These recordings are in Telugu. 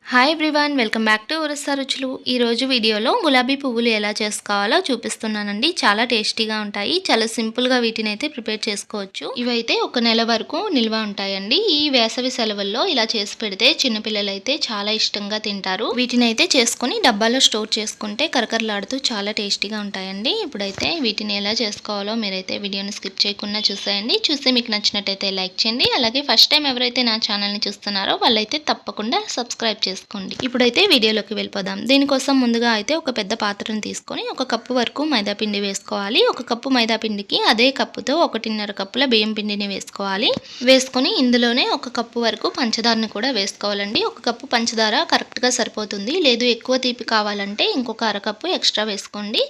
Hi everyone, welcome back to Orissa రుచులు. ఈరోజు వీడియోలో గులాబీ పువ్వులు ఎలా చేసుకోవాలో చూపిస్తున్నానండి. చాలా టేస్టీగా ఉంటాయి. చాలా సింపుల్గా వీటిని అయితే ప్రిపేర్ చేసుకోవచ్చు. ఇవైతే ఒక నెల వరకు నిల్వ ఉంటాయండి. ఈ వేసవి సెలవుల్లో ఇలా చేసి పెడితే చిన్నపిల్లలు అయితే చాలా ఇష్టంగా తింటారు. వీటిని అయితే చేసుకొని డబ్బాలో స్టోర్ చేసుకుంటే కరకరలాడుతూ చాలా టేస్టీగా ఉంటాయండి. ఇప్పుడైతే వీటిని ఎలా చేసుకోవాలో మీరైతే వీడియోని స్కిప్ చేయకుండా చూసేయండి. చూస్తే మీకు నచ్చినట్టయితే లైక్ చేయండి. అలాగే ఫస్ట్ టైం ఎవరైతే నా ఛానల్ని చూస్తున్నారో వాళ్ళైతే తప్పకుండా సబ్స్క్రైబ్ చేసుకోండి. ఇప్పుడైతే వీడియోలోకి వెళ్ళిపోదాం. దీనికోసం ముందుగా అయితే ఒక పెద్ద పాత్రను తీసుకొని ఒక కప్పు వరకు మైదా పిండి వేసుకోవాలి. ఒక కప్పు మైదా పిండికి అదే కప్పుతో 1.5 కప్పుల బియ్యం పిండిని వేసుకోవాలి. వేసుకొని ఇందులోనే ఒక కప్పు వరకు పంచదారని కూడా వేసుకోవాలండి. ఒక కప్పు పంచదార కరెక్ట్గా సరిపోతుంది. లేదు ఎక్కువ తీపి కావాలంటే ఇంకొక అరకప్పు ఎక్స్ట్రా వేసుకోండి.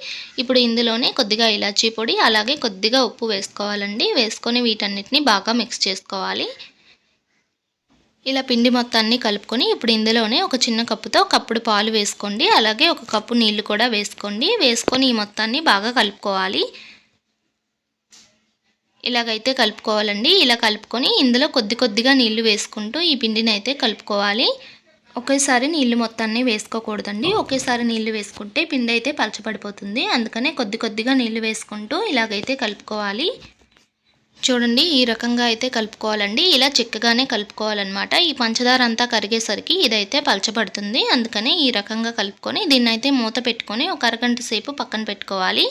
ఇప్పుడు ఇందులోనే కొద్దిగా ఇలాచీ పొడి అలాగే కొద్దిగా ఉప్పు వేసుకోవాలండి. వేసుకొని వీటన్నిటిని బాగా మిక్స్ చేసుకోవాలి. ఇలా పిండి మొత్తాన్ని కలుపుకొని ఇప్పుడు ఇందులోనే ఒక చిన్న కప్పుతో కప్పుడు పాలు వేసుకోండి. అలాగే ఒక కప్పు నీళ్లు కూడా వేసుకోండి. వేసుకొని ఈ మొత్తాన్ని బాగా కలుపుకోవాలి. ఇలాగైతే కలుపుకోవాలండి. ఇలా కలుపుకొని ఇందులో కొద్దిగా నీళ్లు వేసుకుంటూ ఈ పిండిని అయితే కలుపుకోవాలి. ఒకేసారి నీళ్లు మొత్తాన్ని వేసుకోకూడదండి. ఒకేసారి నీళ్లు వేసుకుంటే పిండి అయితే పలచబడిపోతుంది. అందుకనే కొద్దిగా నీళ్లు వేసుకుంటూ ఇలాగైతే కలుపుకోవాలి. చూడండి, ఈ రకంగా అయితే కలుపుకోవాలండి. ఇలా చిక్కగానే కలుపుకోవాలన్నమాట. ఈ పంచదార అంతా కరిగేసరికి ఇదైతే పలచబడుతుంది. అందుకని ఈ రకంగా కలుపుకొని దీన్నైతే మూత పెట్టుకొని ఒక అరగంట సేపు పక్కన పెట్టుకోవాలి.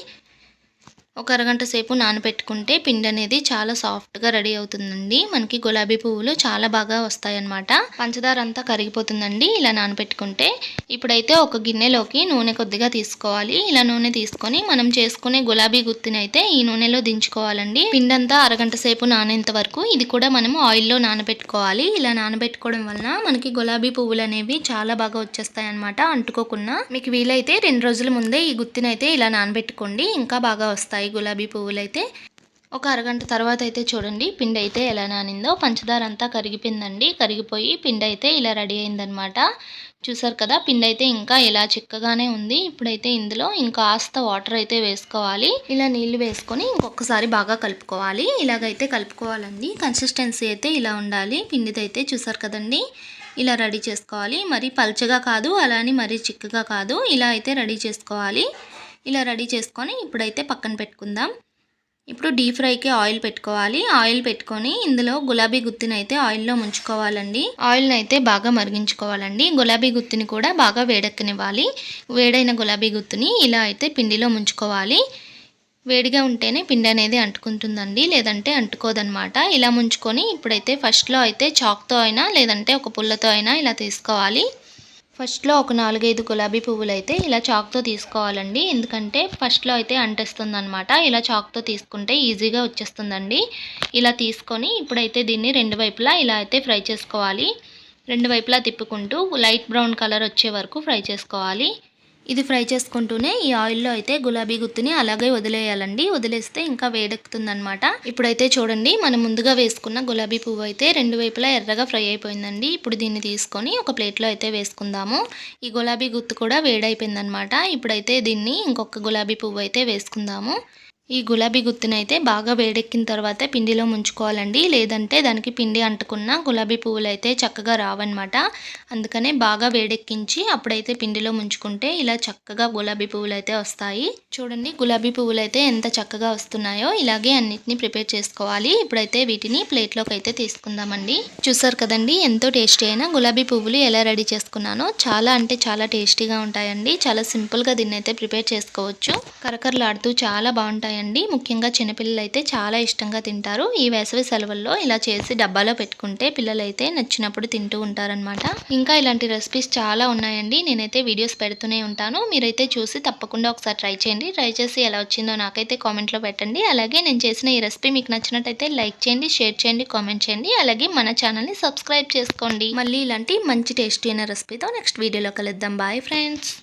ఒక అరగంట సేపు నానబెట్టుకుంటే పిండి అనేది చాలా సాఫ్ట్గా రెడీ అవుతుందండి. మనకి గులాబీ పువ్వులు చాలా బాగా వస్తాయన్నమాట. పంచదార అంతా కరిగిపోతుందండి ఇలా నానబెట్టుకుంటే. ఇప్పుడైతే ఒక గిన్నెలోకి నూనె కొద్దిగా తీసుకోవాలి. ఇలా నూనె తీసుకొని మనం చేసుకునే గులాబీ గుత్తిని అయితే ఈ నూనెలో దించుకోవాలండి. పిండి అంతా అరగంట సేపు నానేంత వరకు ఇది కూడా మనము ఆయిల్లో నానబెట్టుకోవాలి. ఇలా నానబెట్టుకోవడం వలన మనకి గులాబీ పువ్వులు అనేవి చాలా బాగా వచ్చేస్తాయి అన్నమాట, అంటుకోకుండా. మీకు వీలైతే 2 రోజుల ముందే ఈ గుత్తిని అయితే ఇలా నానబెట్టుకోండి, ఇంకా బాగా వస్తాయి గులాబీ పువ్వులు అయితే. ఒక అరగంట తర్వాత అయితే చూడండి పిండి అయితే ఎలా నానిందో. పంచదార అంతా కరిగిపోయిందండి. కరిగిపోయి పిండి అయితే ఇలా రెడీ అయిందనమాట. చూసారు కదా, పిండి అయితే ఇంకా ఇలా చిక్కగానే ఉంది. ఇప్పుడైతే ఇందులో ఇంకా కాస్త వాటర్ అయితే వేసుకోవాలి. ఇలా నీళ్లు వేసుకొని ఇంకొకసారి బాగా కలుపుకోవాలి. ఇలాగైతే కలుపుకోవాలండి. కన్సిస్టెన్సీ అయితే ఇలా ఉండాలి పిండిదైతే. చూసారు కదండి, ఇలా రెడీ చేసుకోవాలి. మరి పల్చగా కాదు, అలా అని మరీ చిక్కగా కాదు. ఇలా అయితే రెడీ చేసుకోవాలి. ఇలా రెడీ చేసుకొని ఇప్పుడైతే పక్కన పెట్టుకుందాం. ఇప్పుడు డీప్ ఫ్రైకి ఆయిల్ పెట్టుకోవాలి. ఆయిల్ పెట్టుకొని ఇందులో గులాబీ గుత్తిని అయితే ఆయిల్లో ముంచుకోవాలండి. ఆయిల్ని అయితే బాగా మరిగించుకోవాలండి. గులాబీ గుత్తిని కూడా బాగా వేడెక్కనివ్వాలి. వేడైన గులాబీ గుత్తిని ఇలా అయితే పిండిలో ముంచుకోవాలి. వేడిగా ఉంటేనే పిండి అనేది అంటుకుంటుందండి, లేదంటే అంటుకోదనమాట. ఇలా ముంచుకొని ఇప్పుడైతే ఫస్ట్లో అయితే చాక్తో అయినా లేదంటే ఒక పుల్లతో అయినా ఇలా తీసుకోవాలి. ఫస్ట్లో ఒక 4-5 గులాబీ పువ్వులు అయితే ఇలా చాక్తో తీసుకోవాలండి. ఎందుకంటే ఫస్ట్లో అయితే అంటేస్తుంది అనమాట. ఇలా చాక్తో తీసుకుంటే ఈజీగా వచ్చేస్తుందండి. ఇలా తీసుకొని ఇప్పుడైతే దీన్ని 2 వైపులా ఇలా అయితే ఫ్రై చేసుకోవాలి. 2 వైపులా తిప్పుకుంటూ లైట్ బ్రౌన్ కలర్ వచ్చే వరకు ఫ్రై చేసుకోవాలి. ఇది ఫ్రై చేసుకుంటూనే ఈ ఆయిల్లో అయితే గులాబీ గుత్తిని అలాగే వదిలేయాలండి. వదిలేస్తే ఇంకా వేడెక్కుతుందనమాట. ఇప్పుడైతే చూడండి, మనం ముందుగా వేసుకున్న గులాబీ పువ్వు అయితే 2 వైపులా ఎర్రగా ఫ్రై అయిపోయిందండి. ఇప్పుడు దీన్ని తీసుకొని ఒక ప్లేట్లో అయితే వేసుకుందాము. ఈ గులాబీ గుత్తు కూడా వేడైపోయిందనమాట. ఇప్పుడైతే దీన్ని ఇంకొక గులాబీ పువ్వు అయితే వేసుకుందాము. ఈ గులాబీ గుత్తినైతే బాగా వేడెక్కిన తర్వాత పిండిలో ముంచుకోవాలండి. లేదంటే దానికి పిండి అంటుకున్న గులాబీ పువ్వులు అయితే చక్కగా రావన్నమాట. అందుకనే బాగా వేడెక్కించి అప్పుడైతే పిండిలో ముంచుకుంటే ఇలా చక్కగా గులాబీ పువ్వులు అయితే వస్తాయి. చూడండి, గులాబీ పువ్వులు అయితే ఎంత చక్కగా వస్తున్నాయో. ఇలాగే అన్నిటిని ప్రిపేర్ చేసుకోవాలి. ఇప్పుడైతే వీటిని ప్లేట్లోకి అయితే తీసుకుందామండి. చూసారు కదండి, ఎంతో టేస్టీ అయిన గులాబీ పువ్వులు ఎలా రెడీ చేసుకున్నానో. చాలా అంటే చాలా టేస్టీగా ఉంటాయండి. చాలా సింపుల్గా దీన్ని అయితే ప్రిపేర్ చేసుకోవచ్చు. కరకరలాడుతూ చాలా బాగుంటాయి. ముఖ్యంగా చిన్నపిల్లలు అయితే చాలా ఇష్టంగా తింటారు. ఈ వేసవి సెలవుల్లో ఇలా చేసి డబ్బాలో పెట్టుకుంటే పిల్లలైతే నచ్చినప్పుడు తింటూ ఉంటారనమాట. ఇంకా ఇలాంటి రెసిపీస్ చాలా ఉన్నాయండి. నేనైతే వీడియోస్ పెడుతూనే ఉంటాను. మీరైతే చూసి తప్పకుండా ఒకసారి ట్రై చేయండి. ట్రై చేసి ఎలా వచ్చిందో నాకైతే కామెంట్లో పెట్టండి. అలాగే నేను చేసిన ఈ రెసిపీ మీకు నచ్చినట్టయితే లైక్ చేయండి, షేర్ చేయండి, కామెంట్ చేయండి. అలాగే మన ఛానల్ని సబ్స్క్రైబ్ చేసుకోండి. మళ్ళీ ఇలాంటి మంచి టేస్టీ అయిన రెసిపీతో నెక్స్ట్ వీడియోలో కలుద్దాం. Bye friends.